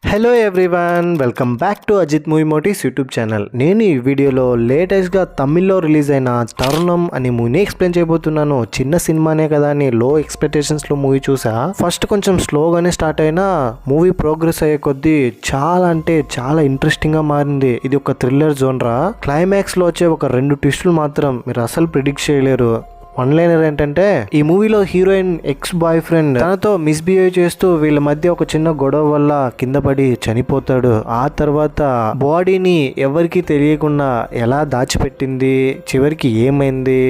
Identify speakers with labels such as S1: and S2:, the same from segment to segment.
S1: Hello everyone, welcome back to Ajith movie motives YouTube channel. నేను ఈ వీడియోలో లేటెస్ట్గా తమిళ్లో రిలీజ్ అయిన తరుణం అనే మూవీని ఎక్స్ప్లెయిన్ చేయబోతున్నాను. చిన్న సినిమానే కదా అని లో ఎక్స్పెక్టేషన్స్లో మూవీ చూసా. ఫస్ట్ కొంచెం స్లోగానే స్టార్ట్ అయినా మూవీ ప్రోగ్రెస్ అయ్యే కొద్దీ చాలా అంటే చాలా ఇంట్రెస్టింగ్గా మారింది. ఇది ఒక థ్రిల్లర్ జోన్రా. క్లైమాక్స్లో వచ్చే ఒక 2 ట్విస్టులు మాత్రం మీరు అసలు ప్రిడిక్ట్ చేయలేరు. వన్ లైనర్ ఏంటంటే, ఈ మూవీలో హీరోయిన్ ఎక్స్ బాయ్ ఫ్రెండ్ తనతో మిస్బిహేవ్ చేస్తూ వీళ్ళ మధ్య ఒక చిన్న గొడవ వల్ల కింద పడి చనిపోతాడు. ఆ తర్వాత బాడీని ఎవరికి తెలియకుండా ఎలా దాచిపెట్టింది, చివరికి ఏమైంది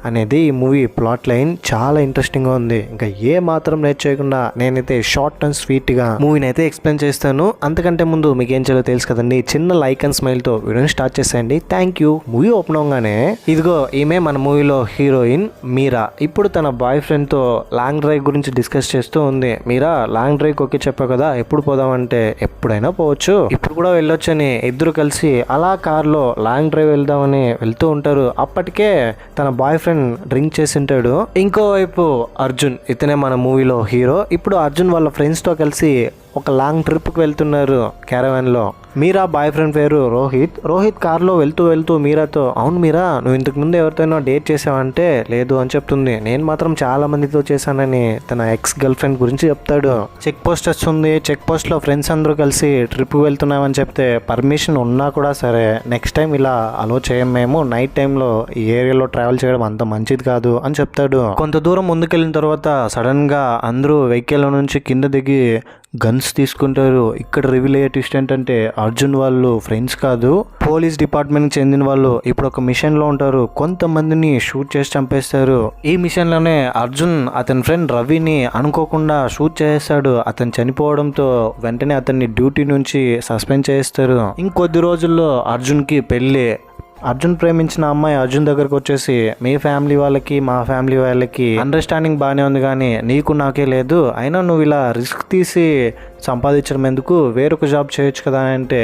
S1: అనేది ఈ మూవీ ప్లాట్ లైన్. చాలా ఇంట్రెస్టింగ్ గా ఉంది. ఇంకా ఏ మాత్రం లేట్ చేయకుండా నేనైతే షార్ట్ అండ్ స్వీట్ గా మూవీని అయితే ఎక్స్ప్లెయిన్ చేస్తాను. అంతకంటే ముందు మీకు ఏం చేయాలో తెలుసు కదండి. చిన్న లైక్ అండ్ స్మైల్ తో వీడియోని స్టార్ట్ చేసేయండి. Thank you. మూవీ ఓపెన్ అవగానే ఇదిగో ఈమె మన మూవీలో హీరోయిన్ మీరా. ఇప్పుడు తన బాయ్ ఫ్రెండ్ తో లాంగ్ డ్రైవ్ గురించి డిస్కస్ చేస్తూ ఉంది. మీరా, లాంగ్ డ్రైవ్ ఓకే చెప్పావు కదా, ఎప్పుడు పోదామంటే ఎప్పుడైనా పోవచ్చు, ఇప్పుడు కూడా వెళ్ళొచ్చని ఇద్దరు కలిసి అలా కార్లో లాంగ్ డ్రైవ్ వెళ్దామని వెళ్తూ ఉంటారు. అప్పటికే తన బాయ్ ఫ్రెండ్ డ్రింక్ చేసి ఉంటాడు. ఇంకోవైపు అర్జున్, ఇతనే మన మూవీలో హీరో. ఇప్పుడు అర్జున్ వాళ్ళ ఫ్రెండ్స్ తో కలిసి ఒక లాంగ్ ట్రిప్ కి వెళ్తున్నారు క్యారవాన్ లో. మీరా బాయ్ ఫ్రెండ్ పేరు రోహిత్. రోహిత్ కార్లో వెళ్తూ మీరాతో, అవును మీరా, నువ్వు ఇంతకు ముందు ఎవరితోనో డేట్ చేసావంటే లేదు అని చెప్తుంది. నేను మాత్రం చాలా మందితో చేశానని తన ఎక్స్ గర్ల్ ఫ్రెండ్ గురించి చెప్తాడు. చెక్ పోస్ట్ వస్తుంది. చెక్ పోస్ట్ లో ఫ్రెండ్స్ అందరూ కలిసి ట్రిప్ వెళ్తున్నామని చెప్తే పర్మిషన్ ఉన్నా కూడా సరే నెక్స్ట్ టైం ఇలా అలో చేయం, మేము నైట్ టైంలో ఈ ఏరియాలో ట్రావెల్ చేయడం అంత మంచిది కాదు అని చెప్తాడు. కొంత దూరం ముందుకెళ్ళిన తర్వాత సడన్ గా అందరూ వెహికల్ నుంచి కింద దిగి గన్స్ తీసుకుంటారు. ఇక్కడ రివీల్ అయ్యే ట్విస్ట్ ఏంటంటే, అర్జున్ వాళ్ళు ఫ్రెండ్స్ కాదు, పోలీస్ డిపార్ట్మెంట్ కి చెందిన వాళ్ళు. ఇప్పుడు ఒక మిషన్ లో ఉంటారు. కొంతమందిని షూట్ చేసి చంపేస్తారు. ఈ మిషన్ లోనే అర్జున్ అతని ఫ్రెండ్ రవిని అనుకోకుండా షూట్ చేస్తాడు. అతను చనిపోవడంతో వెంటనే అతన్ని డ్యూటీ నుంచి సస్పెండ్ చేస్తారు. ఇంకొద్ది రోజుల్లో అర్జున్ కి పెళ్లి. అర్జున్ ప్రేమించిన అమ్మాయి అర్జున్ దగ్గరకు వచ్చేసి, మీ ఫ్యామిలీ వాళ్ళకి మా ఫ్యామిలీ వాళ్ళకి అండర్స్టాండింగ్ బాగానే ఉంది కానీ నీకు నాకే లేదు, అయినా నువ్వు ఇలా రిస్క్ తీసి సంపాదించడం ఎందుకు, వేరొక జాబ్ చేయొచ్చు కదా అంటే,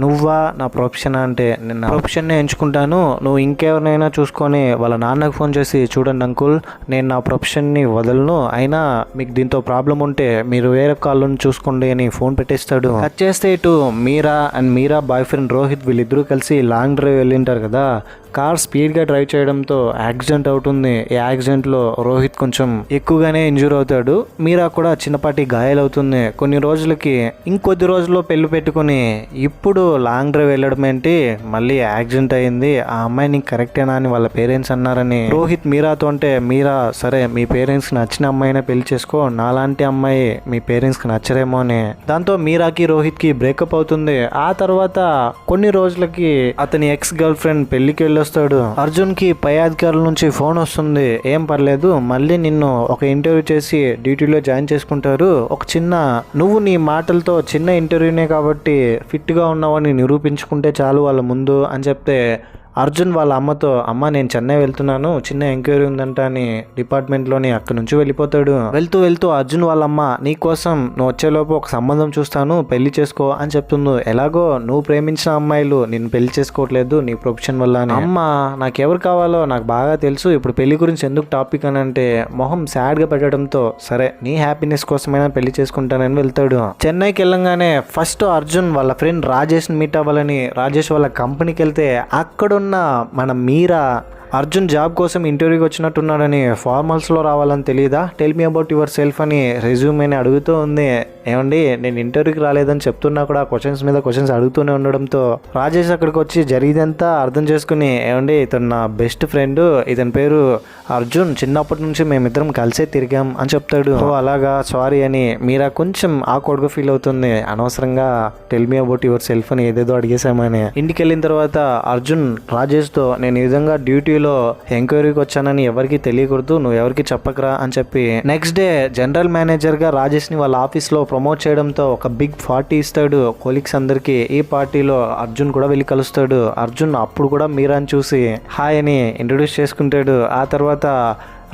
S1: నువ్వా నా ప్రొఫెషన్ అంటే నేను నా ప్రొఫెషన్నే ఎంచుకుంటాను, నువ్వు ఇంకెవరినైనా చూసుకొని వాళ్ళ నాన్నకు ఫోన్ చేసి, చూడండి అంకుల్, నేను నా ప్రొఫెషన్ని వదలను, అయినా మీకు దీంతో ప్రాబ్లం ఉంటే మీరు వేరే కాళ్ళను చూసుకోండి అని ఫోన్ పెట్టేస్తాడు. కట్ చేస్తే ఇటు Meera and Meera boy friend Rohit వీళ్ళిద్దరూ కలిసి లాంగ్ డ్రైవ్ వెళ్ళింటారు కదా. కార్ స్పీడ్గా డ్రైవ్ చేయడంతో యాక్సిడెంట్ అవుతుంది. ఈ యాక్సిడెంట్లో రోహిత్ కొంచెం ఎక్కువగానే ఇంజూర్ అవుతాడు. మీరా కూడా చిన్నపాటి గాయాలవుతుంది. కొన్ని రోజులకి ఇంకొద్ది రోజుల్లో పెళ్లి పెట్టుకుని ఇప్పుడు లాంగ్ డ్రైవ్ వెళ్ళడం ఏంటి, మళ్ళీ యాక్సిడెంట్ అయింది, ఆ అమ్మాయి నీకు కరెక్టేనా అని వాళ్ళ పేరెంట్స్ అన్నారని రోహిత్ మీరాతో అంటే, మీరా సరే మీ పేరెంట్స్కి నచ్చిన అమ్మాయినే పెళ్లి చేసుకో, నాలాంటి అమ్మాయి మీ పేరెంట్స్కి నచ్చరేమో అని. దాంతో మీరాకి రోహిత్కి బ్రేకప్ అవుతుంది. ఆ తర్వాత కొన్ని రోజులకి అతని ఎక్స్ గర్ల్ ఫ్రెండ్ పెళ్లికి వస్తాడు. అర్జున్ కి పై అధికారుల నుంచి ఫోన్ వస్తుంది, ఏం పర్లేదు మళ్ళీ నిన్ను ఒక ఇంటర్వ్యూ చేసి డ్యూటీలో జాయిన్ చేసుకుంటారు, ఒక చిన్న నువ్వు నీ మాటలతో చిన్న ఇంటర్వ్యూనే కాబట్టి ఫిట్ గా ఉన్నావని నిరూపించుకుంటే చాలు వాళ్ళ ముందు అని చెప్తే, అర్జున్ వాళ్ళ అమ్మతో, అమ్మ నేను చెన్నై వెళ్తున్నాను, చిన్న ఎంక్వైరీ ఉందంట అని డిపార్ట్మెంట్లోని అక్కడి నుంచి వెళ్ళిపోతాడు. వెళ్తూ అర్జున్ వాళ్ళ అమ్మ, నీ కోసం నువ్వు వచ్చేలోపు ఒక సంబంధం చూస్తాను, పెళ్లి చేసుకో అని చెప్తుంది. ఎలాగో నువ్వు ప్రేమించిన అమ్మాయిలు నిన్ను పెళ్లి చేసుకోవట్లేదు నీ ప్రొఫెషన్ వల్ల అని. అమ్మ నాకెవరు కావాలో నాకు బాగా తెలుసు, ఇప్పుడు పెళ్లి గురించి ఎందుకు టాపిక్ అని అంటే మొహం సాడ్ గా పెట్టడంతో, సరే నీ హ్యాపీనెస్ కోసమైనా పెళ్లి చేసుకుంటానని వెళ్తాడు. చెన్నైకి వెళ్ళంగానే ఫస్ట్ అర్జున్ వాళ్ళ ఫ్రెండ్ రాజేష్ మీట్ అవ్వాలని రాజేష్ వాళ్ళ కంపెనీకి వెళ్తే, అక్కడ మన మీరా అర్జున్ జాబ్ కోసం ఇంటర్వ్యూకి వచ్చినట్టున్నాడని ఫార్మల్స్లో రావాలని తెలియదా, tell me about your self అని రెజ్యూమేని అడుగుతూ ఉంది. ఏమండి నేను ఇంటర్వ్యూకి రాలేదని చెప్తున్నా కూడా క్వశ్చన్స్ మీద క్వశ్చన్స్ అడుగుతూనే ఉండడంతో రాజేష్ అక్కడికి వచ్చి జరిగిదంతా అర్థం చేసుకుని, ఏమండి ఇతను నా బెస్ట్ ఫ్రెండ్, ఇతని పేరు అర్జున్, చిన్నప్పటి నుంచి మేమిద్దరం కలిసే తిరిగాం అని చెప్తాడు. ఓ అలాగా, సారీ అని మీరా కొంచెం ఆక్వర్డ్గా ఫీల్ అవుతుంది. అనవసరంగా tell me about your self అని ఏదేదో అడిగేశామని. ఇంటికి వెళ్ళిన తర్వాత అర్జున్ రాజేష్తో, నేను ఈ విధంగా డ్యూటీలో ఎంక్వైరీకి వచ్చానని ఎవరికి తెలియకూడదు, నువ్వు ఎవరికి చెప్పకరా అని చెప్పి నెక్స్ట్ డే జనరల్ మేనేజర్ గా రాజేష్ ని వాళ్ళ ఆఫీస్ లో ప్రమోట్ చేయడంతో ఒక బిగ్ పార్టీ ఇస్తాడు కొలీగ్స్ అందరికి. ఈ పార్టీలో అర్జున్ కూడా వెళ్ళి కలుస్తాడు. అర్జున్ అప్పుడు కూడా మీరాని చూసి హాయ్ అని ఇంట్రొడ్యూస్ చేసుకుంటాడు. ఆ తర్వాత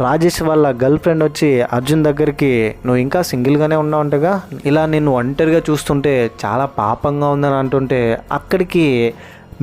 S1: రాజేష్ వాళ్ళ గర్ల్ ఫ్రెండ్ వచ్చి అర్జున్ దగ్గరికి, నువ్వు ఇంకా సింగిల్గానే ఉన్నావుంటగా, ఇలా నిన్ను ఒంటరిగా చూస్తుంటే చాలా పాపంగా ఉందని అంటుంటే, అక్కడికి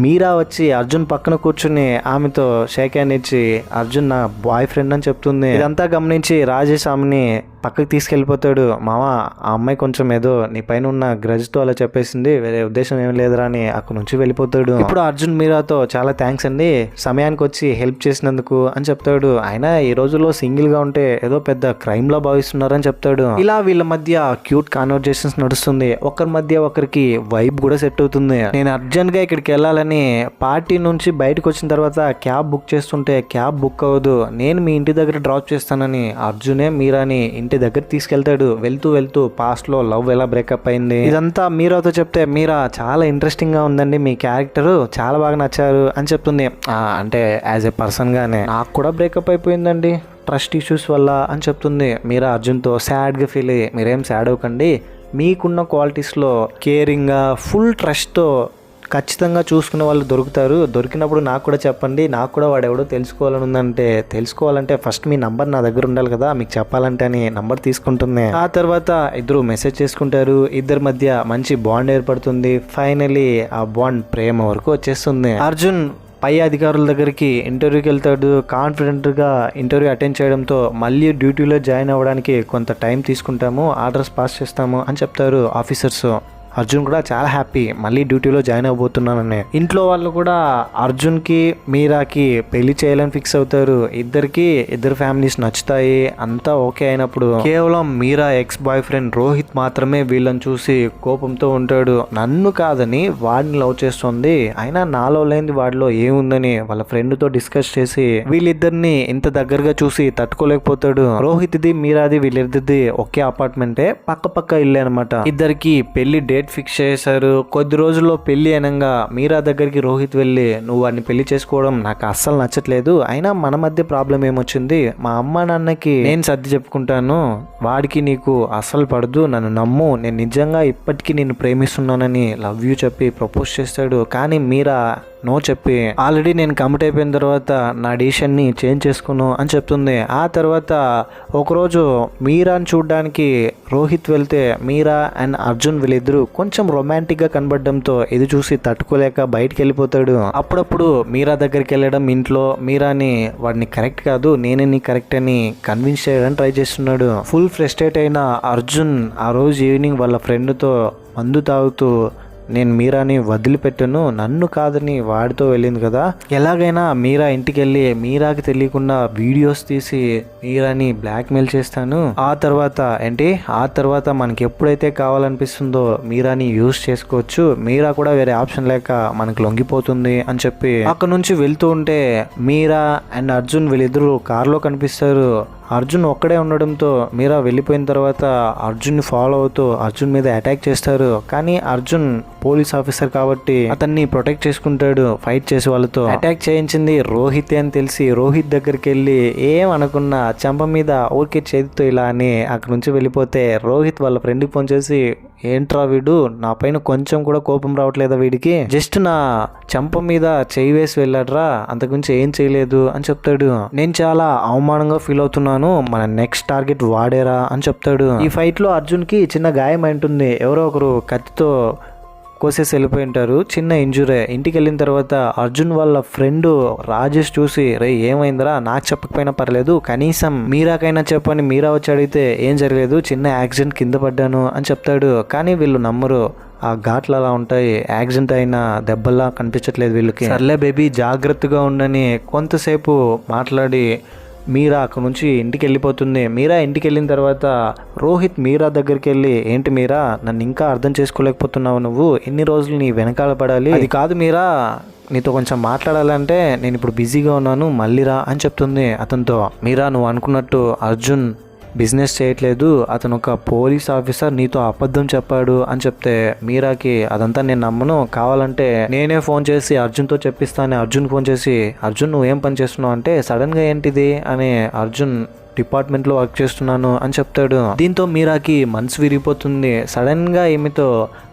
S1: మీరా వచ్చి అర్జున్ పక్కన కూర్చుని ఆమెతో షేక్ హ్యాండ్ ఇచ్చి అర్జున్ నా బాయ్ ఫ్రెండ్ అని చెప్తుంది. ఇదంతా గమనించి రాజేష్ ఆమెని పక్కకి తీసుకెళ్ళిపోతాడు. మామ ఆ అమ్మాయి కొంచెం ఏదో నీ పైన ఉన్న గ్రజ్ తో అలా చెప్పేసింది, వేరే ఉద్దేశం ఏం లేదురా అని అక్కడ నుంచి వెళ్ళిపోతాడు. ఇప్పుడు అర్జున్ మీరాతో చాలా థ్యాంక్స్ అండి సమయానికి వచ్చి హెల్ప్ చేసినందుకు అని చెప్తాడు. ఆయన ఈ రోజుల్లో సింగిల్ గా ఉంటే ఏదో పెద్ద క్రైమ్ లా భావిస్తున్నారని చెప్తాడు. ఇలా వీళ్ళ మధ్య క్యూట్ కాన్వర్జేషన్స్ నడుస్తుంది. ఒకరి మధ్య ఒకరికి వైబ్ కూడా సెట్ అవుతుంది. నేను అర్జెంట్ గా ఇక్కడికి వెళ్ళాలని పార్టీ నుంచి బయటకు వచ్చిన తర్వాత క్యాబ్ బుక్ చేస్తుంటే క్యాబ్ బుక్ అవ్వదు, నేను మీ ఇంటి దగ్గర డ్రాప్ చేస్తానని అర్జునే మీరాని ఇంటి దగ్గర తీసుకెళ్తాడు. వెళ్తూ వెళ్తూ పాస్ట్ లో లవ్ ఎలా బ్రేకప్ అయింది ఇదంతా మీరాతో చెప్తే మీరా చాలా ఇంట్రెస్టింగ్ గా ఉందండి, మీ క్యారెక్టర్ చాలా బాగా నచ్చారు అని చెప్తుంది. అంటే యాజ్ ఎ పర్సన్ గానే నాకు కూడా బ్రేకప్ అయిపోయిందండి ట్రస్ట్ ఇష్యూస్ వల్ల అని చెప్తుంది. మీరా అర్జున్తో సాడ్గా ఫీల్ అయ్యి మీరేం సాడ్ అవ్వకండి, మీకున్న క్వాలిటీస్లో కేరింగ్గా ఫుల్ ట్రస్ట్తో ఖచ్చితంగా చూసుకునే వాళ్ళు దొరుకుతారు, దొరికినప్పుడు నాకు కూడా చెప్పండి, నాకు కూడా వాడెవడో తెలుసుకోవాలంటే ఫస్ట్ మీ నంబర్ నా దగ్గర ఉండాలి కదా మీకు చెప్పాలంటే అని నంబర్ తీసుకుంటుంది. ఆ తర్వాత ఇద్దరు మెసేజ్ చేసుకుంటారు, ఇద్దరి మధ్య మంచి బాండ్ ఏర్పడుతుంది. ఫైనలీ ఆ బాండ్ ప్రేమ వరకు వచ్చేస్తుంది. అర్జున్ పై అధికారుల దగ్గరికి ఇంటర్వ్యూకి వెళ్తాడు. కాన్ఫిడెంట్గా ఇంటర్వ్యూ అటెండ్ చేయడంతో మళ్ళీ డ్యూటీలో జాయిన్ అవ్వడానికి కొంత టైం తీసుకుంటాము, ఆర్డర్స్ పాస్ చేస్తాము అని చెప్తారు ఆఫీసర్స్. అర్జున్ కూడా చాలా హ్యాపీ మళ్ళీ డ్యూటీలో జాయిన్ అవ్వబోతున్నానని. ఇంట్లో వాళ్ళు కూడా అర్జున్కి మీరాకి పెళ్లి చేయాలని ఫిక్స్ అవుతారు. ఇద్దరు ఫ్యామిలీస్ నచ్చుతాయి, అంతా ఓకే అయినప్పుడు కేవలం మీరా ఎక్స్ బాయ్ ఫ్రెండ్ రోహిత్ మాత్రమే వీళ్ళని చూసి కోపంతో ఉంటాడు. నన్ను కాదని వాడిని లవ్ చేస్తుంది, అయినా నాలో లేనిది వాడిలో ఏముందని వాళ్ళ ఫ్రెండ్తో డిస్కస్ చేసి వీళ్ళిద్దరిని ఇంత దగ్గరగా చూసి తట్టుకోలేకపోతాడు. రోహిత్ది మీరాది వీళ్ళిద్దరిది ఒకే అపార్ట్మెంటే, పక్క ఇల్లే అనమాట. ఇద్దరికి పెళ్లి డేట్ ఫిక్స్ చేశారు. కొద్ది రోజుల్లో పెళ్లి అనగా మీరా దగ్గరికి రోహిత్ వెళ్ళి నువ్వు వాడిని పెళ్లి చేసుకోవడం నాకు అస్సలు నచ్చట్లేదు, అయినా మన మధ్య ప్రాబ్లం ఏమొచ్చింది, మా అమ్మ నాన్నకి నేను సర్ది చెప్పుకుంటాను, వాడికి నీకు అస్సలు పడదు, నన్ను నమ్ము, నేను నిజంగా ఇప్పటికీ నిన్ను ప్రేమిస్తున్నానని లవ్ యూ చెప్పి ప్రపోజ్ చేస్తాడు. కానీ మీరా నో చెప్పి ఆల్రెడీ నేను కమిట్ అయిపోయిన తర్వాత నా డిసిషన్ని చేంజ్ చేసుకున్నాను అని చెప్తుంది. ఆ తర్వాత ఒకరోజు మీరాని చూడడానికి రోహిత్ వెళ్తే మీరా అండ్ అర్జున్ వీళ్ళిద్దరూ కొంచెం రొమాంటిక్గా కనబడడంతో ఇది చూసి తట్టుకోలేక బయటికి వెళ్ళిపోతాడు. అప్పుడప్పుడు మీరా దగ్గరికి వెళ్ళడం ఇంట్లో మీరాని వాడిని కరెక్ట్ కాదు నేనే నీ కరెక్ట్ అని కన్విన్స్ చేయడానికి ట్రై చేస్తున్నాడు. ఫుల్ ఫ్రస్ట్రేట్ అయిన అర్జున్ ఆ రోజు ఈవినింగ్ వాళ్ళ ఫ్రెండ్తో మందు తాగుతూ నేను మీరాని వదిలిపెట్టాను, నన్ను కాదని వాడితో వెళ్ళింది కదా, ఎలాగైనా మీరా ఇంటికి వెళ్ళి మీరాకి తెలియకుండా వీడియోస్ తీసి మీరాని బ్లాక్మెయిల్ చేస్తాను, ఆ తర్వాత మనకి ఎప్పుడైతే కావాలనిపిస్తుందో మీరాని యూజ్ చేసుకోవచ్చు, మీరా కూడా వేరే ఆప్షన్ లేక మనకు లొంగిపోతుంది అని చెప్పి అక్కడ నుంచి వెళ్తూ ఉంటే మీరా అండ్ అర్జున్ వీళ్ళిద్దరూ కార్లో కనిపిస్తారు. అర్జున్ ఒక్కడే ఉండడంతో మీరా వెళ్ళిపోయిన తర్వాత అర్జున్ని ఫాలో అవుతూ అర్జున్ మీద అటాక్ చేస్తారు. కానీ అర్జున్ పోలీస్ ఆఫీసర్ కాబట్టి అతన్ని ప్రొటెక్ట్ చేసుకుంటాడు. ఫైట్ చేసే వాళ్ళతో అటాక్ చేయించింది రోహిత్ అని తెలిసి రోహిత్ దగ్గరికి వెళ్ళి ఏం అనుకున్నా చెంప మీద ఊరికే చేతితో ఇలా అని అక్కడ నుంచి వెళ్ళిపోతే రోహిత్ వాళ్ళ ఫ్రెండ్కి ఫోన్ చేసి ఏంట్రా వీడు నా పైన కొంచెం కూడా కోపం రావట్లేదా, వీడికి జస్ట్ నా చెంప మీద చేయి వేసి వెళ్ళాడ్రా, అంతకుమించి ఏం చేయలేదు అని చెప్తాడు. నేను చాలా అవమానంగా ఫీల్ అవుతున్నాను, మన నెక్స్ట్ టార్గెట్ వాడేరా అని చెప్తాడు. ఈ ఫైట్ లో అర్జున్ కి చిన్న గాయం ఉంటుంది, ఎవరో ఒకరు కత్తితో కోసేసి వెళ్ళిపోయి ఉంటారు, చిన్న ఇంజురీ. ఇంటికి వెళ్ళిన తర్వాత అర్జున్ వాళ్ళ ఫ్రెండ్ రాజేష్ చూసి రే ఏమైందిరా, నాకు చెప్పకపోయినా పర్లేదు కనీసం మీరాకైనా చెప్పని మీరా వచ్చి అడిగితే ఏం జరగలేదు, చిన్న యాక్సిడెంట్ కింద పడ్డాను అని చెప్తాడు. కానీ వీళ్ళు నమ్మరు, ఆ ఘాట్లు అలా ఉంటాయి, యాక్సిడెంట్ అయిన దెబ్బల్లా కనిపించట్లేదు వీళ్ళకి. సర్లే బేబీ జాగ్రత్తగా ఉండని కొంతసేపు మాట్లాడి మీరా అక్కడ నుంచి ఇంటికి వెళ్ళిపోతుంది. మీరా ఇంటికి వెళ్ళిన తర్వాత రోహిత్ మీరా దగ్గరికి వెళ్ళి ఏంటి మీరా నన్ను ఇంకా అర్థం చేసుకోలేకపోతున్నావు, నువ్వు ఎన్ని రోజులు నీ వెనకాల పడాలి, అది కాదు మీరా నీతో కొంచెం మాట్లాడాలంటే నేను ఇప్పుడు బిజీగా ఉన్నాను మళ్ళీరా అని చెప్తుంది అతనితో. మీరా నువ్వు అనుకున్నట్టు అర్జున్ బిజినెస్ చేయట్లేదు, అతను ఒక పోలీస్ ఆఫీసర్, నీతో అబద్ధం చెప్పాడు అని చెప్తే మీరాకి అదంతా నేను నమ్మను, కావాలంటే నేనే ఫోన్ చేసి అర్జున్తో చెప్పిస్తాను. అర్జున్ ఫోన్ చేసి అర్జున్ నువ్వేం పని చేస్తున్నావు అంటే సడన్గా ఏంటిది అని అర్జున్ డిపార్ట్మెంట్లో వర్క్ చేస్తున్నాను అని చెప్తాడు. దీంతో మీరాకి మనసు విరిగిపోతుంది. సడన్గా ఈమెతో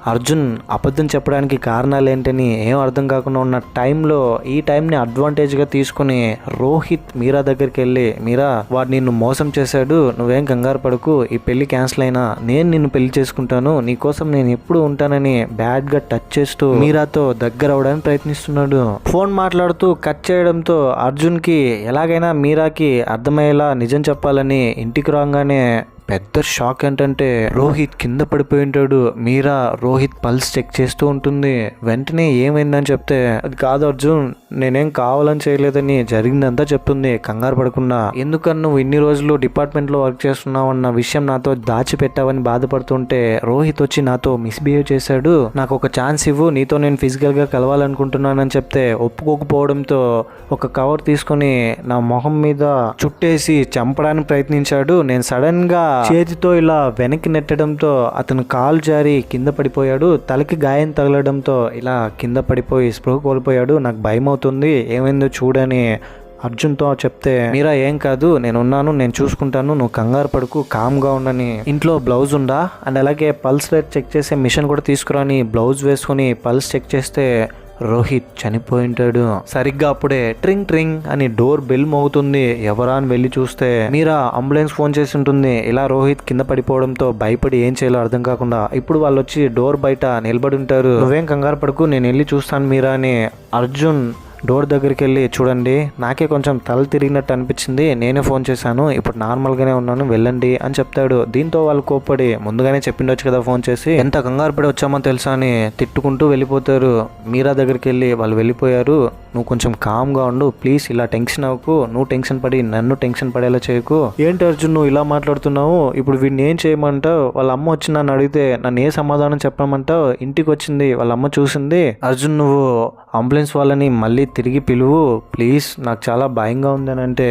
S1: అర్జున్ అబద్ధం చెప్పడానికి కారణాలు ఏంటని ఏం అర్థం కాకుండా ఉన్న టైంలో ఈ టైంని అడ్వాంటేజ్గా తీసుకుని రోహిత్ మీరా దగ్గరికి వెళ్ళి, మీరా వాడు నిన్ను మోసం చేశాడు, నువ్వేం కంగారు పడకు, ఈ పెళ్లి క్యాన్సిల్ అయినా నేను నిన్ను పెళ్లి చేసుకుంటాను, నీకోసం నేను ఎప్పుడు ఉంటానని బ్యాడ్గా టచ్ చేస్తూ మీరాతో దగ్గర అవడానికి ప్రయత్నిస్తున్నాడు. ఫోన్ మాట్లాడుతూ కట్ చేయడంతో అర్జున్కి ఎలాగైనా మీరాకి అర్థమయ్యేలా నిజం చెప్పాలని ఇంటికి రాగానే పెద్ద షాక్ ఏంటంటే రోహిత్ కింద పడిపోయి ఉంటాడు. మీరా రోహిత్ పల్స్ చెక్ చేస్తూ ఉంటుంది. వెంటనే ఏమైందని చెప్తే, అది కాదు అర్జున్, నేనేం కావాలని చేయలేదని జరిగిందంతా చెప్తుంది కంగారు పడకుండా. ఎందుకని నువ్వు ఇన్ని రోజులు డిపార్ట్మెంట్లో వర్క్ చేస్తున్నావు అన్న విషయం నాతో దాచిపెట్టావని బాధపడుతుంటే రోహిత్ వచ్చి నాతో మిస్బిహేవ్ చేశాడు, నాకు ఒక ఛాన్స్ ఇవ్వు, నీతో నేను ఫిజికల్గా కలవాలనుకుంటున్నానని చెప్తే ఒప్పుకోకపోవడంతో ఒక కవర్ తీసుకొని నా మొహం మీద చుట్టేసి చంపడానికి ప్రయత్నించాడు. నేను సడన్ గా చేతితో ఇలా వెనక్కి నెట్టడంతో అతను కాలు జారి కింద పడిపోయాడు. తలకి గాయం తగలడంతో ఇలా కింద పడిపోయి స్పృహ కోల్పోయాడు. నాకు భయం అవుతుంది, ఏమైందో చూడని అర్జున్తో చెప్తే, మీరా ఏం కాదు, నేనున్నాను, నేను చూసుకుంటాను, నువ్వు కంగారు పడుకు, కామ్గా ఉండని, ఇంట్లో బ్లౌజ్ ఉందా అండ్ అలాగే పల్స్ రేట్ చెక్ చేసే మిషన్ కూడా తీసుకురాని బ్లౌజ్ వేసుకుని పల్స్ చెక్ చేస్తే రోహిత్ చనిపోయి ఉంటాడు. సరిగ్గా అప్పుడే ట్రింగ్ ట్రింగ్ అని డోర్ బెల్ మోగుతుంది. ఎవరా అని వెళ్ళి చూస్తే మీరా అంబులెన్స్ ఫోన్ చేసి ఉంటుంది. ఇలా రోహిత్ కింద పడిపోవడంతో భయపడి ఏం చేయాలో అర్థం కాకుండా ఇప్పుడు వాళ్ళు వచ్చి డోర్ బయట నిలబడి ఉంటారు. నువ్వేం కంగారు పడుకు, నేను వెళ్ళి చూస్తాను మీరా అని అర్జున్ డోర్ దగ్గరికి వెళ్ళి, చూడండి నాకే కొంచెం తల తిరిగినట్టు అనిపించింది, నేనే ఫోన్ చేశాను, ఇప్పుడు నార్మల్గానే ఉన్నాను, వెళ్ళండి అని చెప్తాడు. దీంతో వాళ్ళు కోప్పడి, ముందుగానే చెప్పిండొచ్చు కదా ఫోన్ చేసి, ఎంత కంగారు పడి వచ్చామో తెలుసా అని తిట్టుకుంటూ వెళ్ళిపోతారు. మీరా దగ్గరికి వెళ్ళి, వాళ్ళు వెళ్ళిపోయారు, నువ్వు కొంచెం కామ్గా ఉండు ప్లీజ్, ఇలా టెన్షన్ అవ్వకు, నువ్వు టెన్షన్ పడి నన్ను టెన్షన్ పడేలా చేయకు. ఏంటి అర్జున్ నువ్వు ఇలా మాట్లాడుతున్నావు, ఇప్పుడు వీడిని ఏం చేయమంటావు, వాళ్ళ అమ్మ వచ్చి నన్ను అడిగితే నన్ను ఏ సమాధానం చెప్పమంటావు, ఇంటికి వచ్చింది వాళ్ళ అమ్మ చూసింది, అర్జున్ నువ్వు అంబులెన్స్ వాళ్ళని మళ్ళీ తిరిగి పిలువు ప్లీజ్, నాకు చాలా భయంగా ఉందని అంటే,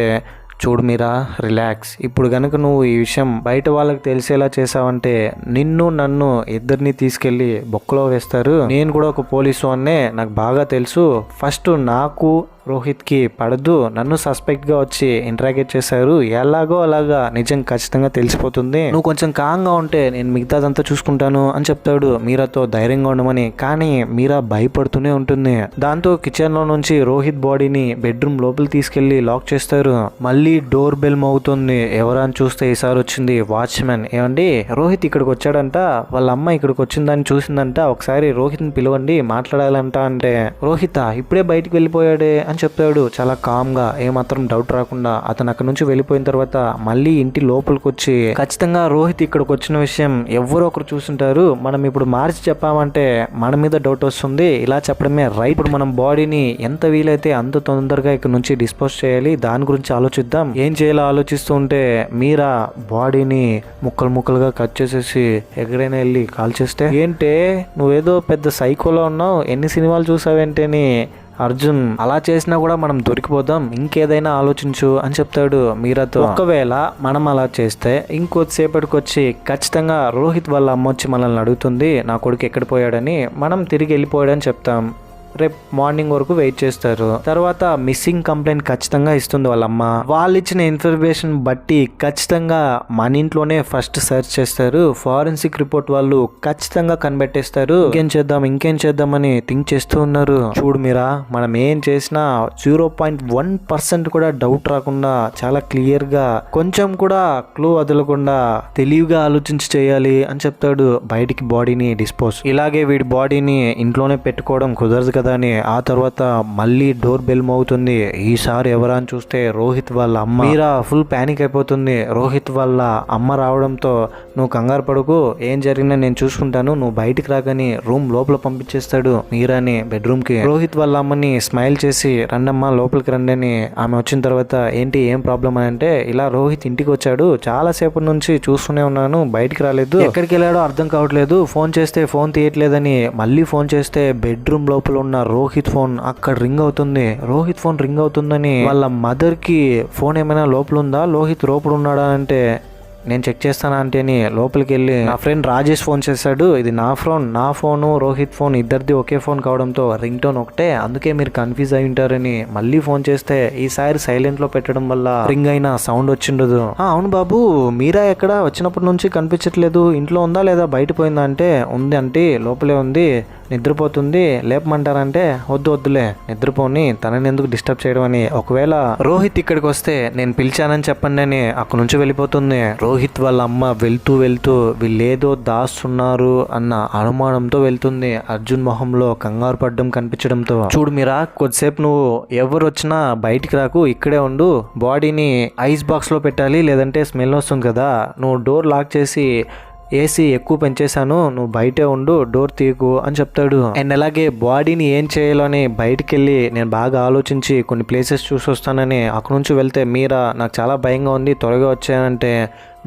S1: చూడు మీరా రిలాక్స్, ఇప్పుడు కనుక నువ్వు ఈ విషయం బయట వాళ్ళకి తెలిసేలా చేసావంటే నిన్ను నన్ను ఇద్దరిని తీసుకెళ్లి బొక్కలో వేస్తారు. నేను కూడా ఒక పోలీసు అన్నే, నాకు బాగా తెలుసు, ఫస్ట్ నాకు రోహిత్కి పడదు, నన్ను సస్పెక్ట్గా వచ్చి ఇంటరాగేట్ చేశారు, ఎలాగో అలాగా నిజం ఖచ్చితంగా తెలిసిపోతుంది, నువ్వు కొంచెం కాంగా ఉంటే నేను మిగతాదంతా చూసుకుంటాను అని చెప్తాడు మీరాతో ధైర్యంగా ఉండమని. కానీ మీరా భయపడుతూనే ఉంటుంది. దాంతో కిచెన్లో నుంచి రోహిత్ బాడీని బెడ్రూమ్ లోపల తీసుకెళ్లి లాక్ చేస్తారు. మళ్ళీ డోర్ బెల్ మోగుతుంది. ఎవరా అని చూస్తే ఈసారి వచ్చింది వాచ్మెన్. ఏమండి రోహిత్ ఇక్కడికి వచ్చాడంట, వాళ్ళ అమ్మ ఇక్కడికి వచ్చిందని చూసిందంట, ఒకసారి రోహిత్ని పిలవండి మాట్లాడాలంట అంటే, రోహిత ఇప్పుడే బయటికి వెళ్ళిపోయాడే అని చెప్తాడు చాలా కామ్గా, ఏమాత్రం డౌట్ రాకుండా. అతను అక్కడ నుంచి వెళ్ళిపోయిన తర్వాత మళ్ళీ ఇంటి లోపలికి వచ్చి, ఖచ్చితంగా రోహిత్ ఇక్కడికి వచ్చిన విషయం ఎవరో ఒకరు చూసుంటారు, మనం ఇప్పుడు మార్చి చెప్పామంటే మన మీద డౌట్ వస్తుంది, ఇలా చెప్పడమే రైట్, ఇప్పుడు మనం బాడీని ఎంత వీలైతే అంత తొందరగా ఇక్కడ నుంచి డిస్పోజ్ చేయాలి, దాని గురించి ఆలోచిద్దాం, ఏం చేయాలో ఆలోచిస్తూ ఉంటే మీరా బాడీని ముక్కలు ముక్కలుగా కట్ చేసేసి ఎక్కడైనా వెళ్ళి కాల్ చేస్తే, ఏంటే నువ్వేదో పెద్ద సైకోలో ఉన్నావు, ఎన్ని సినిమాలు చూసావేంటని అర్జున్, అలా చేసినా కూడా మనం దొరికిపోదాం, ఇంకేదైనా ఆలోచించు అని చెప్తాడు మీరాతో. ఒకవేళ మనం అలా చేస్తే ఇంకొద్దిసేపటికి వచ్చి ఖచ్చితంగా రోహిత్ వాళ్ళ అమ్మ వచ్చి మనల్ని అడుగుతుంది నా కొడుకు ఎక్కడ పోయాడని, మనం తిరిగి వెళ్ళిపోయాడని చెప్తాం. రేపు మార్నింగ్ వరకు వెయిట్ చేస్తారు. తర్వాత మిస్సింగ్ కంప్లైంట్ ఖచ్చితంగా ఇస్తుంది వాళ్ళ అమ్మ. వాళ్ళు ఇచ్చిన ఇన్ఫర్మేషన్ బట్టి ఖచ్చితంగా మన ఇంట్లోనే ఫస్ట్ సెర్చ్ చేస్తారు. ఫారెన్సిక్ రిపోర్ట్ వాళ్ళు ఖచ్చితంగా కనిపెట్టేస్తారు. ఇంకేం చేద్దామని థింక్ చేస్తూ ఉన్నారు. చూడు మీరా, మనం ఏం చేసినా 0.1% కూడా డౌట్ రాకుండా చాలా క్లియర్ గా, కొంచెం కూడా క్లూ వదలకుండా తెలివిగా ఆలోచించి చేయాలి అని చెప్తాడు. బయటికి బాడీని డిస్పోజ్, ఇలాగే వీడి బాడీని ఇంట్లోనే పెట్టుకోవడం కుదరదు కదా అని. ఆ తర్వాత మళ్ళీ డోర్ బెల్ మోగుతుంది. ఈసారి ఎవరా అని చూస్తే రోహిత్ వాళ్ళ అమ్మ. మీరా ఫుల్ ప్యానిక్ అయిపోతుంది. రోహిత్ వాళ్ళ అమ్మ రావడంతో, నువ్వు కంగారు పడుకు, ఏం జరిగినా నేను చూసుకుంటాను, నువ్వు బయటికి రాగాని రూమ్ లోపల పంపించేస్తాడు మీరాని బెడ్రూమ్ కి. రోహిత్ వాళ్ళ అమ్మని స్మైల్ చేసి, రండమ్మా లోపలికి రండి అని. ఆమె వచ్చిన తర్వాత, ఏంటి ఏం ప్రాబ్లం అని అంటే, ఇలా రోహిత్ ఇంటికి వచ్చాడు, చాలా సేపటి నుంచి చూస్తూనే ఉన్నాను, బయటికి రాలేదు, ఎక్కడికి వెళ్ళాడో అర్థం కావట్లేదు, ఫోన్ చేస్తే ఫోన్ తీయట్లేదని. మళ్ళీ ఫోన్ చేస్తే బెడ్రూమ్ లోపల ఉన్న రోహిత్ ఫోన్ అక్కడ రింగ్ అవుతుంది. రోహిత్ ఫోన్ రింగ్ అవుతుందని వాళ్ళ మదర్ కి, ఫోన్ ఏమైనా లోపల ఉందా, రోహిత్ లోపల ఉన్నాడా అంటే, నేను చెక్ చేస్తాను అంటే అని లోపలికి వెళ్ళి నా ఫ్రెండ్ రాజేష్ ఫోన్ చేశాడు. ఇది నా ఫోను రోహిత్ ఫోన్ ఇద్దరిది ఒకే ఫోన్ కావడంతో రింగ్ టోన్ ఒకటే, అందుకే మీరు కన్ఫ్యూజ్ అయి ఉంటారని మళ్ళీ ఫోన్ చేస్తే ఈసారి సైలెంట్ లో పెట్టడం వల్ల రింగ్ అయినా సౌండ్ వచ్చిండదు. అవును బాబు, మీరా ఎక్కడ? వచ్చినప్పటి నుంచి కనిపించట్లేదు. ఇంట్లో ఉందా లేదా బయట పోయిందా అంటే ఉంది అంటే లోపలే ఉంది, నిద్రపోతుంది, లేపమంటారంటే వద్దులే నిద్రపోని, తనని ఎందుకు డిస్టర్బ్ చేయడం అని. ఒకవేళ రోహిత్ ఇక్కడికి వస్తే నేను పిలిచానని చెప్పండి అని అక్కడి నుంచి వెళ్ళిపోతుంది. రోహిత్ వాళ్ళ అమ్మ వెళ్తూ వీళ్ళేదో దాస్తున్నారు అన్న అనుమానంతో వెళ్తుంది. అర్జున్ మొహంలో కంగారు పడ్డం కనిపించడంతో, చూడు మీరా, కొద్దిసేపు నువ్వు ఎవరు వచ్చినా బయటికి రాకు, ఇక్కడే ఉండు, బాడీని ఐస్ బాక్స్ లో పెట్టాలి, లేదంటే స్మెల్ వస్తుంది కదా, నువ్వు డోర్ లాక్ చేసి ఏసీ ఎక్కువ పెంచేశాను, నువ్వు బయటే ఉండు, డోర్ తీయకు అని చెప్తాడు. అండ్ అలాగే బాడీని ఏం చేయాలో అని బయటికి వెళ్ళి నేను బాగా ఆలోచించి కొన్ని ప్లేసెస్ చూసి వస్తానని అక్కడ నుంచి వెళ్తే మీరా నాకు చాలా భయంగా ఉంది, త్వరగా వచ్చానంటే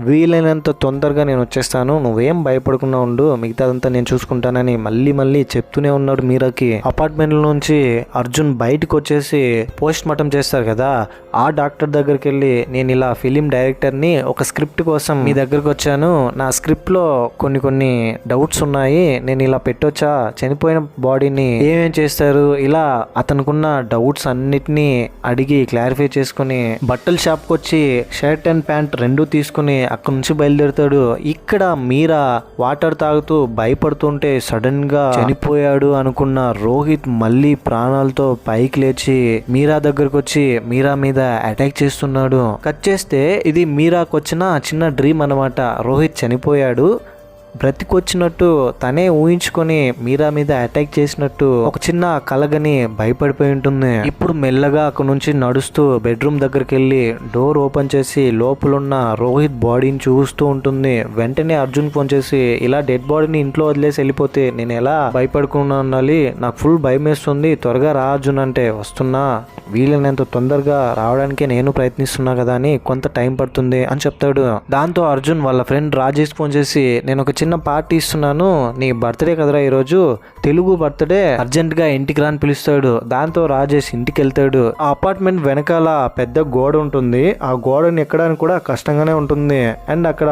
S1: వీలైనంత తొందరగా నేను వచ్చేస్తాను, నువ్వేం భయపడకుండా ఉండు, మిగతాదంతా నేను చూసుకుంటానని మళ్ళీ చెప్తూనే ఉన్నాడు మీరాకి. అపార్ట్మెంట్ నుంచి అర్జున్ బయటకు వచ్చేసి పోస్ట్ మార్టం చేస్తారు కదా, ఆ డాక్టర్ దగ్గరికి వెళ్ళి నేను ఇలా ఫిలిం డైరెక్టర్ని, ఒక స్క్రిప్ట్ కోసం మీ దగ్గరకు వచ్చాను, నా స్క్రిప్ట్లో కొన్ని డౌట్స్ ఉన్నాయి, నేను ఇలా పెట్టొచ్చా, చనిపోయిన బాడీని ఏమేం చేస్తారు, ఇలా అతనుకున్న డౌట్స్ అన్నిటినీ అడిగి క్లారిఫై చేసుకుని బట్టల షాప్కి వచ్చి షర్ట్ అండ్ ప్యాంట్ రెండూ తీసుకుని అక్కడి నుంచి బయలుదేరుతాడు. ఇక్కడ మీరా వాటర్ తాగుతూ భయపడుతుంటే సడన్ గా చనిపోయాడు అనుకున్న రోహిత్ మళ్ళీ ప్రాణాలతో పైకి లేచి మీరా దగ్గరకు వచ్చి మీరా మీద అటాక్ చేస్తున్నాడు. కట్ చేస్తే ఇది మీరాకు వచ్చిన చిన్న డ్రీమ్ అన్నమాట. రోహిత్ చనిపోయాడు, బ్రతికొచ్చినట్టు తనే ఊహించుకొని మీరా మీద అటాక్ చేసినట్టు ఒక చిన్న కలగని భయపడిపోయి ఉంటుంది. ఇప్పుడు మెల్లగా అక్కడ నుంచి నడుస్తూ బెడ్రూమ్ దగ్గరికి వెళ్ళి డోర్ ఓపెన్ చేసి లోపలున్న రోహిత్ బాడీని చూస్తూ ఉంటుంది. వెంటనే అర్జున్ ఫోన్ చేసి ఇలా డెడ్ బాడీని ఇంట్లో వదిలేసి వెళ్ళిపోతే నేను ఎలా భయపడుకున్నా ఉండాలి, నాకు ఫుల్ భయం వేస్తుంది, త్వరగా రా అర్జున్ అంటే వస్తున్నా, వీలైనంత తొందరగా రావడానికే నేను ప్రయత్నిస్తున్నా కదా అని కొంత టైం పడుతుంది అని చెప్తాడు. దాంతో అర్జున్ వాళ్ళ ఫ్రెండ్ రాజేష్ ఫోన్ చేసి నేను ఒక చిన్న పార్టీ ఇస్తున్నాను, నీ బర్త్డే కదరా ఈరోజు, తెలుగు బర్త్డే, అర్జెంట్ గా ఇంటికి రాని పిలుస్తాడు. దాంతో రాజేష్ ఇంటికి వెళ్తాడు. ఆ అపార్ట్మెంట్ వెనకాల పెద్ద గోడ ఉంటుంది, ఆ గోడని ఎక్కడానికి కూడా కష్టంగానే ఉంటుంది. అండ్ అక్కడ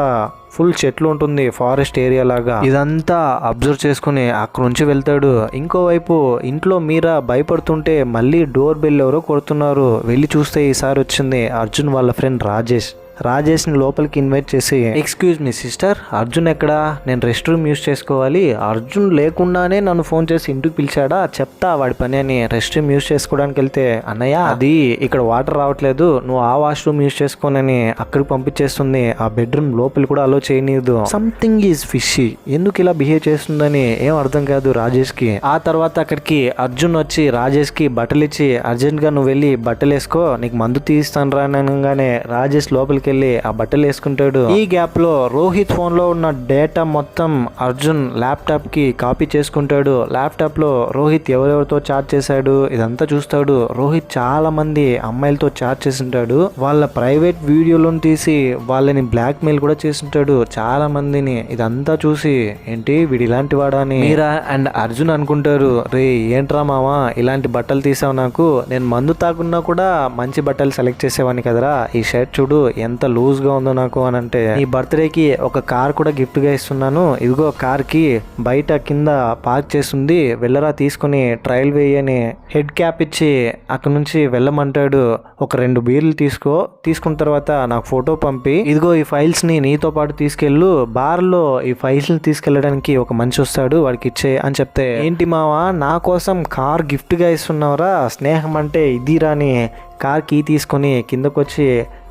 S1: ఫుల్ చెట్లు ఉంటుంది, ఫారెస్ట్ ఏరియా లాగా. ఇదంతా అబ్జర్వ్ చేసుకుని అక్కడ నుంచి వెళ్తాడు. ఇంకోవైపు ఇంట్లో మీరా భయపడుతుంటే మళ్ళీ డోర్ బెల్ ఎవరో కొడుతున్నారు. వెళ్ళి చూస్తే ఈసారి వచ్చింది అర్జున్ వాళ్ళ ఫ్రెండ్ రాజేష్ని లోపలికి ఇన్వైట్ చేసి ఎక్స్క్యూజ్ మీ సిస్టర్, అర్జున్ ఎక్కడా, నేను రెస్ట్ రూమ్ యూజ్ చేసుకోవాలి, అర్జున్ లేకుండానే నన్ను ఫోన్ చేసి ఇంటికి పిలిచాడా, చెప్తా వాడి పని అని రెస్ట్ రూమ్ యూజ్ చేసుకోవడానికి వెళ్తే అన్నయ్య అది ఇక్కడ వాటర్ రావట్లేదు, నువ్వు ఆ వాష్రూమ్ యూజ్ చేసుకోనని అక్కడికి పంపించేస్తుంది. ఆ బెడ్రూమ్ లోపలి కూడా అలో చేయనీయదు. సంథింగ్ ఈజ్ ఫిషీ, ఎందుకు ఇలా బిహేవ్ చేస్తుందని ఏం అర్థం కాదు రాజేష్ కి. ఆ తర్వాత అక్కడికి అర్జున్ వచ్చి రాజేష్ కి బట్టలు ఇచ్చి అర్జెంట్ గా నువ్వు వెళ్ళి బట్టలు వేసుకో, నీకు మందు తీస్తాను రా అనగానే రాజేష్ లోపలికి వెళ్ళి ఆ బట్టలు వేసుకుంటాడు. ఈ గ్యాప్ లో రోహిత్ ఫోన్ లో ఉన్న డేటా మొత్తం అర్జున్ ల్యాప్టాప్ కి కాపీ చేసుకుంటాడు. ల్యాప్టాప్ లో రోహిత్ ఎవరెవరితో చాట్ చేశాడు ఇదంతా చూస్తాడు. రోహిత్ చాలా మంది అమ్మాయిలతో చాట్ చేసింటాడు, వాళ్ళ ప్రైవేట్ వీడియోలను తీసి వాళ్ళని బ్లాక్ మెయిల్ కూడా చేసింటాడు చాలా మందిని. ఇదంతా చూసి ఏంటి వీడు ఇలాంటి వాడా అని మీరా అండ్ అర్జున్ అనుకుంటారు. రే ఏంట్రా మావా ఇలాంటి బట్టలు తీసావు, నాకు నేను మందు తాకున్నా కూడా మంచి బట్టలు సెలెక్ట్ చేసేవాడిని కదరా, ఈ షర్ట్ చూడు ఎంత లూజ్ గా ఉందో నాకు అని అంటే, ఈ బర్త్డేకి ఒక కార్ కూడా గిఫ్ట్ గా ఇస్తున్నాను, ఇదిగో కార్ కి బయట కింద పార్క్ చేస్తుంది, వెళ్ళరా తీసుకుని ట్రయల్ వేయని హెడ్ క్యాప్ ఇచ్చి అక్కడ నుంచి వెళ్ళమంటాడు. ఒక 2 బీర్లు తీసుకున్న తర్వాత నాకు ఫోటో పంపి, ఇదిగో ఈ ఫైల్స్ ని నీతో పాటు తీసుకెళ్ళు, బార్ లో ఈ ఫైల్స్ ని తీసుకెళ్ళడానికి ఒక మనిషి వస్తాడు వాడికి ఇచ్చే అని చెప్తే, ఏంటి మావా నా కోసం కార్ గిఫ్ట్ గా ఇస్తున్నావురా, స్నేహం అంటే ఇది రాని కార్ కీ తీసుకొని కిందకు వచ్చి